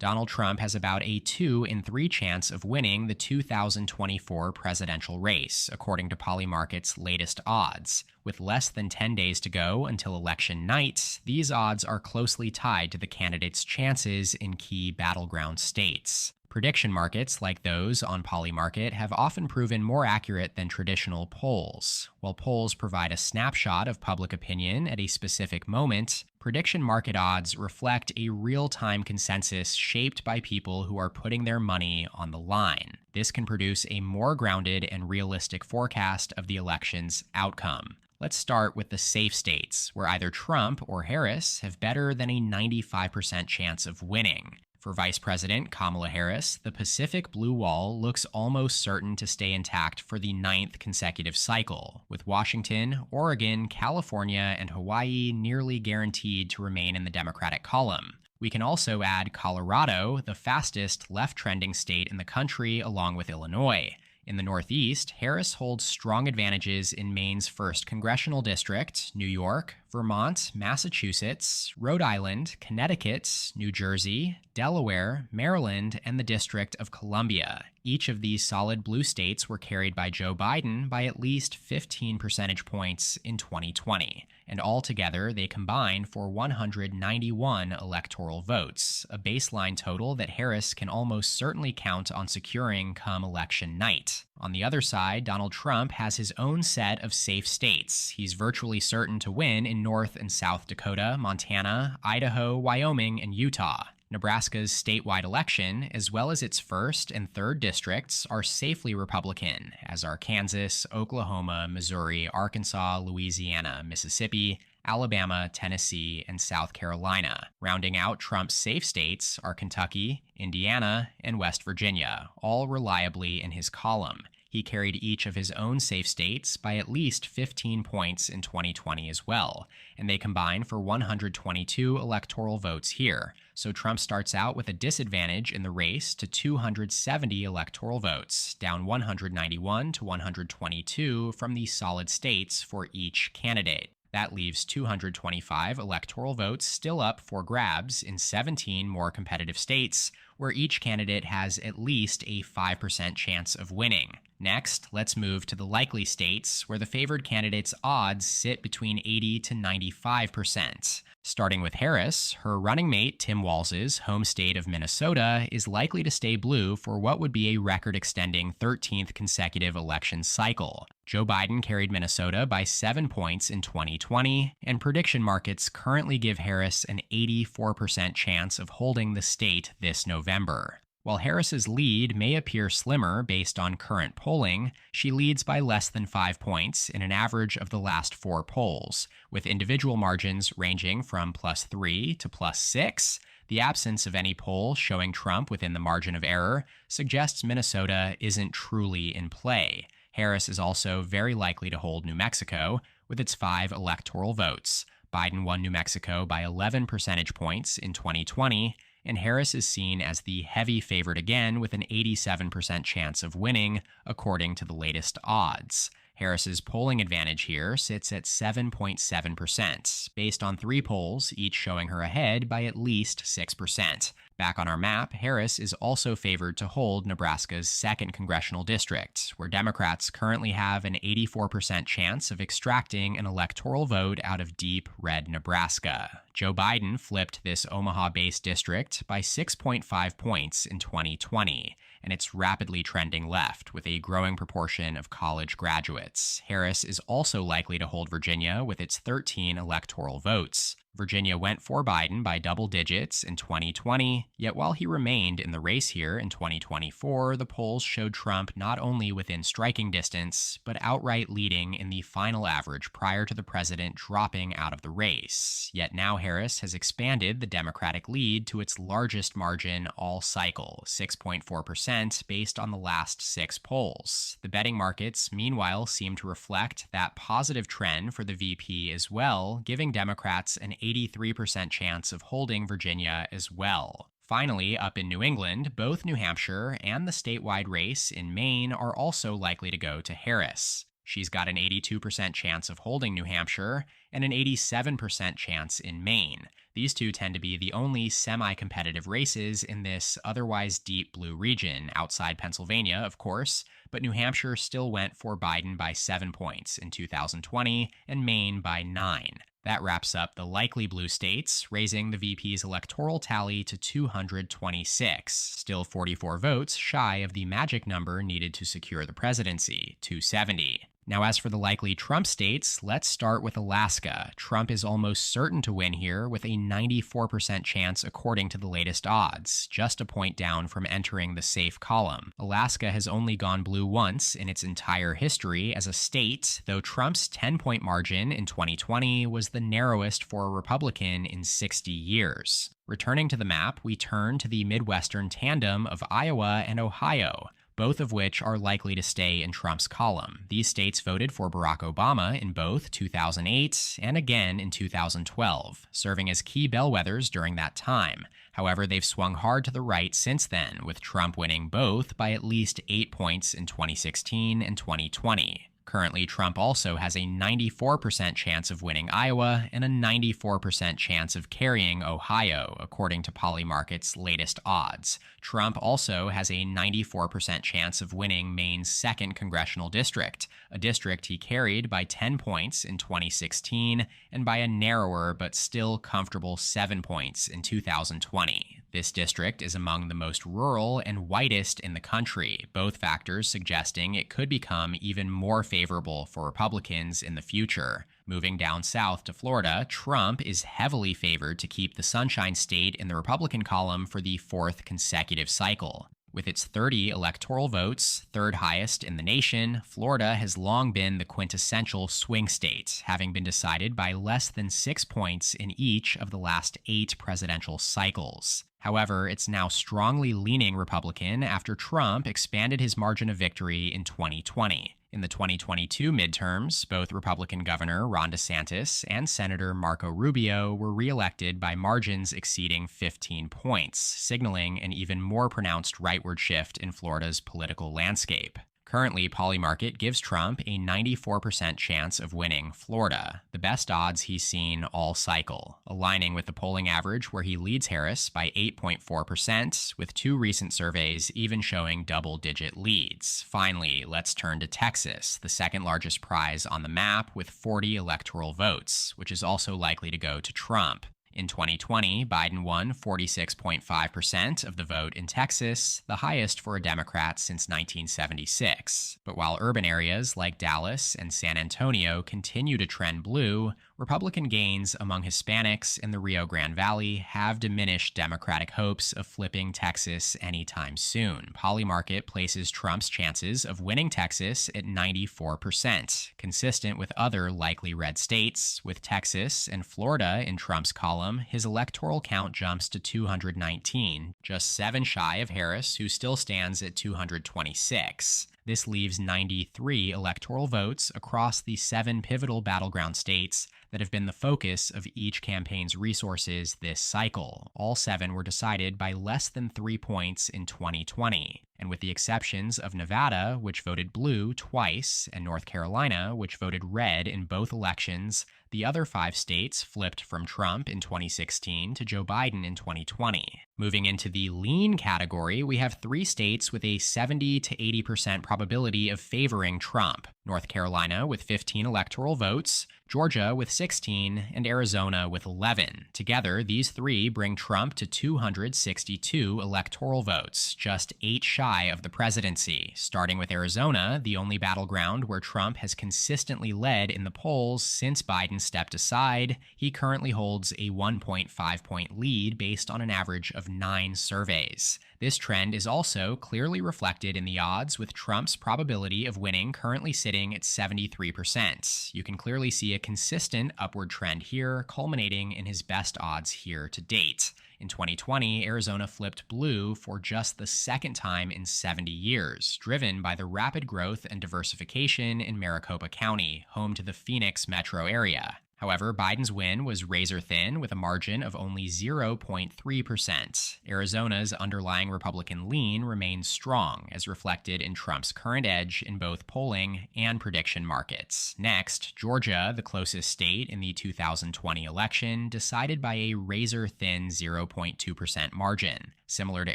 Donald Trump has about a 2 in 3 chance of winning the 2024 presidential race, according to Polymarket's latest odds. With less than 10 days to go until election night, these odds are closely tied to the candidate's chances in key battleground states. Prediction markets like those on Polymarket have often proven more accurate than traditional polls. While polls provide a snapshot of public opinion at a specific moment, prediction market odds reflect a real-time consensus shaped by people who are putting their money on the line. This can produce a more grounded and realistic forecast of the election's outcome. Let's start with the safe states, where either Trump or Harris have better than a 95% chance of winning. For Vice President Kamala Harris, the Pacific Blue Wall looks almost certain to stay intact for the 9th consecutive cycle, with Washington, Oregon, California, and Hawaii nearly guaranteed to remain in the Democratic column. We can also add Colorado, the fastest left-trending state in the country, along with Illinois. In the Northeast, Harris holds strong advantages in Maine's 1st Congressional District, New York, Vermont, Massachusetts, Rhode Island, Connecticut, New Jersey, Delaware, Maryland, and the District of Columbia. Each of these solid blue states were carried by Joe Biden by at least 15 percentage points in 2020, and altogether they combine for 191 electoral votes, a baseline total that Harris can almost certainly count on securing come election night. On the other side, Donald Trump has his own set of safe states. He's virtually certain to win in North and South Dakota, Montana, Idaho, Wyoming, and Utah. Nebraska's statewide election, as well as its 1st and 3rd districts, are safely Republican, as are Kansas, Oklahoma, Missouri, Arkansas, Louisiana, Mississippi, Alabama, Tennessee, and South Carolina. Rounding out Trump's safe states are Kentucky, Indiana, and West Virginia, all reliably in his column. He carried each of his own safe states by at least 15 points in 2020 as well, and they combine for 122 electoral votes here. So Trump starts out with a disadvantage in the race to 270 electoral votes, down 191 to 122 from the solid states for each candidate. That leaves 225 electoral votes still up for grabs in 17 more competitive states, where each candidate has at least a 5% chance of winning. Next, let's move to the likely states, where the favored candidate's odds sit between 80 to 95%. Starting with Harris, her running mate Tim Walz's home state of Minnesota is likely to stay blue for what would be a record-extending 13th consecutive election cycle. Joe Biden carried Minnesota by 7 points in 2020, and prediction markets currently give Harris an 84% chance of holding the state this November. While Harris's lead may appear slimmer based on current polling, she leads by less than 5 points in an average of the last 4 polls, with individual margins ranging from +3 to +6. The absence of any poll showing Trump within the margin of error suggests Minnesota isn't truly in play. Harris is also very likely to hold New Mexico, with its 5 electoral votes. Biden won New Mexico by 11 percentage points in 2020, and Harris is seen as the heavy favorite again with an 87% chance of winning, according to the latest odds. Harris's polling advantage here sits at 7.7%, based on 3 polls, each showing her ahead by at least 6%. Back on our map, Harris is also favored to hold Nebraska's 2nd congressional district, where Democrats currently have an 84% chance of extracting an electoral vote out of deep red Nebraska. Joe Biden flipped this Omaha-based district by 6.5 points in 2020, and it's rapidly trending left with a growing proportion of college graduates. Harris is also likely to hold Virginia with its 13 electoral votes. Virginia went for Biden by double digits in 2020, yet while he remained in the race here in 2024, the polls showed Trump not only within striking distance, but outright leading in the final average prior to the president dropping out of the race. Yet now Harris has expanded the Democratic lead to its largest margin all cycle, 6.4%, based on the last 6 polls. The betting markets, meanwhile, seem to reflect that positive trend for the VP as well, giving Democrats an 83% chance of holding Virginia as well. Finally, up in New England, both New Hampshire and the statewide race in Maine are also likely to go to Harris. She's got an 82% chance of holding New Hampshire and an 87% chance in Maine. These two tend to be the only semi-competitive races in this otherwise deep blue region, outside Pennsylvania, of course, but New Hampshire still went for Biden by 7 points in 2020 and Maine by 9. That wraps up the likely blue states, raising the VP's electoral tally to 226, still 44 votes shy of the magic number needed to secure the presidency, 270. Now, as for the likely Trump states, let's start with Alaska. Trump is almost certain to win here with a 94% chance according to the latest odds, just a point down from entering the safe column. Alaska has only gone blue once in its entire history as a state, though Trump's 10-point margin in 2020 was the narrowest for a Republican in 60 years. Returning to the map, we turn to the Midwestern tandem of Iowa and Ohio, both of which are likely to stay in Trump's column. These states voted for Barack Obama in both 2008 and again in 2012, serving as key bellwethers during that time. However, they've swung hard to the right since then, with Trump winning both by at least 8 points in 2016 and 2020. Currently, Trump also has a 94% chance of winning Iowa and a 94% chance of carrying Ohio, according to Polymarket's latest odds. Trump also has a 94% chance of winning Maine's 2nd congressional district, a district he carried by 10 points in 2016 and by a narrower but still comfortable 7 points in 2020. This district is among the most rural and whitest in the country, both factors suggesting it could become even more favorable for Republicans in the future. Moving down south to Florida, Trump is heavily favored to keep the Sunshine State in the Republican column for the 4th consecutive cycle. With its 30 electoral votes, 3rd highest in the nation, Florida has long been the quintessential swing state, having been decided by less than 6 points in each of the last 8 presidential cycles. However, it's now strongly leaning Republican after Trump expanded his margin of victory in 2020. In the 2022 midterms, both Republican Governor Ron DeSantis and Senator Marco Rubio were reelected by margins exceeding 15 points, signaling an even more pronounced rightward shift in Florida's political landscape. Currently, Polymarket gives Trump a 94% chance of winning Florida, the best odds he's seen all cycle, aligning with the polling average where he leads Harris by 8.4%, with 2 recent surveys even showing double-digit leads. Finally, let's turn to Texas, the 2nd largest prize on the map with 40 electoral votes, which is also likely to go to Trump. In 2020, Biden won 46.5% of the vote in Texas, the highest for a Democrat since 1976. But while urban areas like Dallas and San Antonio continue to trend blue, Republican gains among Hispanics in the Rio Grande Valley have diminished Democratic hopes of flipping Texas anytime soon. Polymarket places Trump's chances of winning Texas at 94%, consistent with other likely red states. With Texas and Florida in Trump's column, his electoral count jumps to 219, just 7 shy of Harris, who still stands at 226. This leaves 93 electoral votes across the 7 pivotal battleground states that have been the focus of each campaign's resources this cycle. All 7 were decided by less than 3 points in 2020. And with the exceptions of Nevada, which voted blue twice, and North Carolina, which voted red in both elections, the other 5 states flipped from Trump in 2016 to Joe Biden in 2020. Moving into the lean category, we have 3 states with a 70 to 80% probability of favoring Trump: North Carolina with 15 electoral votes, Georgia with 16, and Arizona with 11. Together, these 3 bring Trump to 262 electoral votes, just 8 shy of the presidency. Starting with Arizona, the only battleground where Trump has consistently led in the polls since Biden stepped aside, he currently holds a 1.5-point lead based on an average of 9 surveys. This trend is also clearly reflected in the odds, with Trump's probability of winning currently sitting at 73%. You can clearly see a consistent upward trend here, culminating in his best odds here to date. In 2020, Arizona flipped blue for just the 2nd time in 70 years, driven by the rapid growth and diversification in Maricopa County, home to the Phoenix metro area. However, Biden's win was razor thin with a margin of only 0.3%. Arizona's underlying Republican lean remains strong, as reflected in Trump's current edge in both polling and prediction markets. Next, Georgia, the closest state in the 2020 election, decided by a razor thin 0.2% margin. Similar to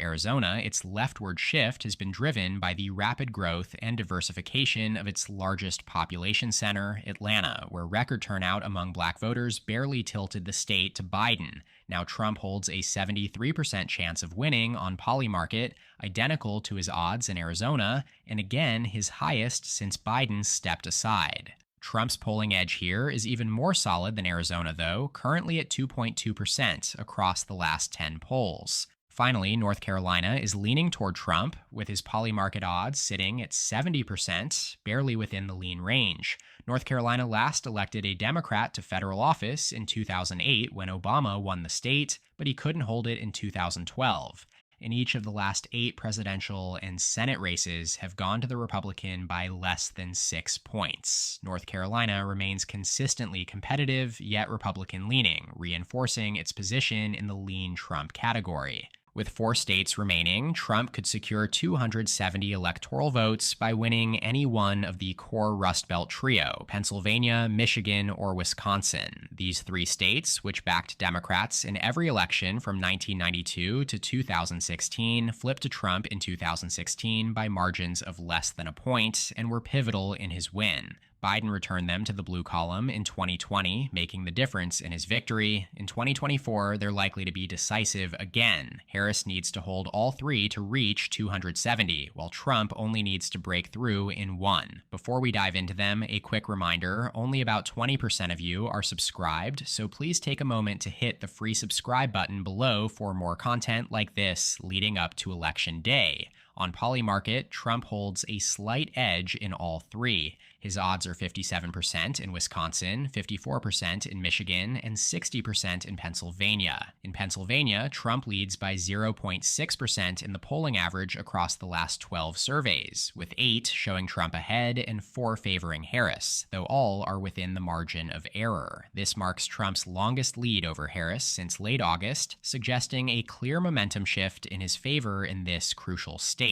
Arizona, its leftward shift has been driven by the rapid growth and diversification of its largest population center, Atlanta, where record turnout among black voters barely tilted the state to Biden. Now Trump holds a 73% chance of winning on Polymarket, identical to his odds in Arizona, and again his highest since Biden stepped aside. Trump's polling edge here is even more solid than Arizona, though, currently at 2.2% across the last 10 polls. Finally, North Carolina is leaning toward Trump, with his Polymarket odds sitting at 70%, barely within the lean range. North Carolina last elected a Democrat to federal office in 2008 when Obama won the state, but he couldn't hold it in 2012. In each of the last 8 presidential and Senate races have gone to the Republican by less than 6 points. North Carolina remains consistently competitive, yet Republican-leaning, reinforcing its position in the lean Trump category. With 4 states remaining, Trump could secure 270 electoral votes by winning any one of the core Rust Belt trio, Pennsylvania, Michigan, or Wisconsin. These 3 states, which backed Democrats in every election from 1992 to 2016, flipped to Trump in 2016 by margins of less than a point and were pivotal in his win. Biden returned them to the blue column in 2020, making the difference in his victory. In 2024, they're likely to be decisive again. Harris needs to hold all 3 to reach 270, while Trump only needs to break through in 1. Before we dive into them, a quick reminder, only about 20% of you are subscribed, so please take a moment to hit the free subscribe button below for more content like this leading up to Election Day. On Polymarket, Trump holds a slight edge in all 3. His odds are 57% in Wisconsin, 54% in Michigan, and 60% in Pennsylvania. In Pennsylvania, Trump leads by 0.6% in the polling average across the last 12 surveys, with 8 showing Trump ahead and 4 favoring Harris, though all are within the margin of error. This marks Trump's longest lead over Harris since late August, suggesting a clear momentum shift in his favor in this crucial state.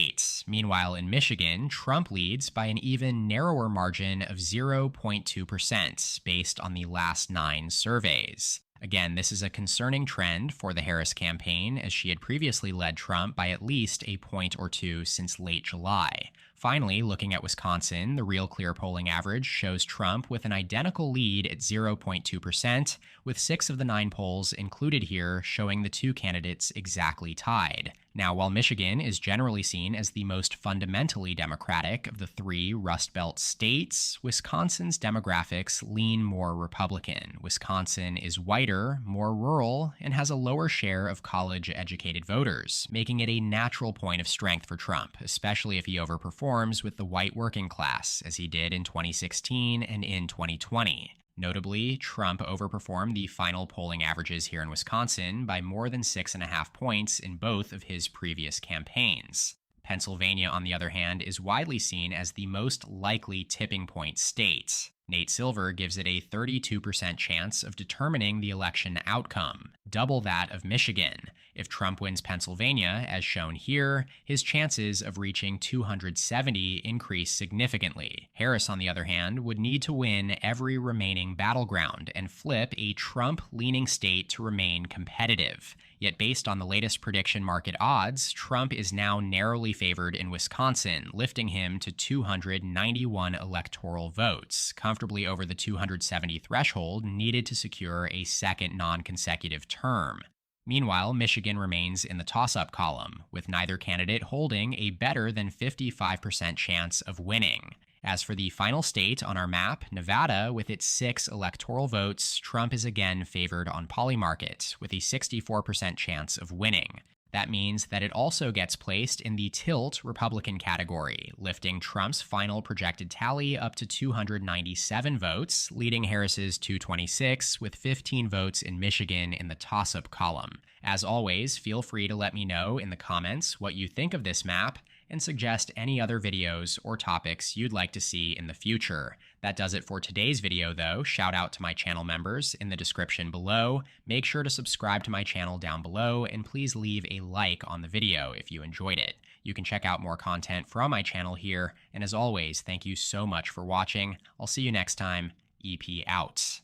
Meanwhile, in Michigan, Trump leads by an even narrower margin of 0.2% based on the last 9 surveys. Again, this is a concerning trend for the Harris campaign, as she had previously led Trump by at least a point or 2 since late July. Finally, looking at Wisconsin, the Real Clear polling average shows Trump with an identical lead at 0.2%, with 6 of the 9 polls included here showing the 2 candidates exactly tied. Now, while Michigan is generally seen as the most fundamentally Democratic of the 3 Rust Belt states, Wisconsin's demographics lean more Republican. Wisconsin is whiter, more rural, and has a lower share of college-educated voters, making it a natural point of strength for Trump, especially if he overperforms with the white working class, as he did in 2016 and in 2020. Notably, Trump overperformed the final polling averages here in Wisconsin by more than 6.5 points in both of his previous campaigns. Pennsylvania, on the other hand, is widely seen as the most likely tipping point state. Nate Silver gives it a 32% chance of determining the election outcome, double that of Michigan. If Trump wins Pennsylvania, as shown here, his chances of reaching 270 increase significantly. Harris, on the other hand, would need to win every remaining battleground and flip a Trump-leaning state to remain competitive. Yet based on the latest prediction market odds, Trump is now narrowly favored in Wisconsin, lifting him to 291 electoral votes, comfortably over the 270 threshold needed to secure a second non-consecutive term. Meanwhile, Michigan remains in the toss-up column, with neither candidate holding a better than 55% chance of winning. As for the final state on our map, Nevada, with its 6 electoral votes, Trump is again favored on Polymarket, with a 64% chance of winning. That means that it also gets placed in the tilt Republican category, lifting Trump's final projected tally up to 297 votes, leading Harris's 226, with 15 votes in Michigan in the toss-up column. As always, feel free to let me know in the comments what you think of this map, and suggest any other videos or topics you'd like to see in the future. That does it for today's video, though. Shout out to my channel members in the description below. Make sure to subscribe to my channel down below, and please leave a like on the video if you enjoyed it. You can check out more content from my channel here, and as always, thank you so much for watching. I'll see you next time. EP out.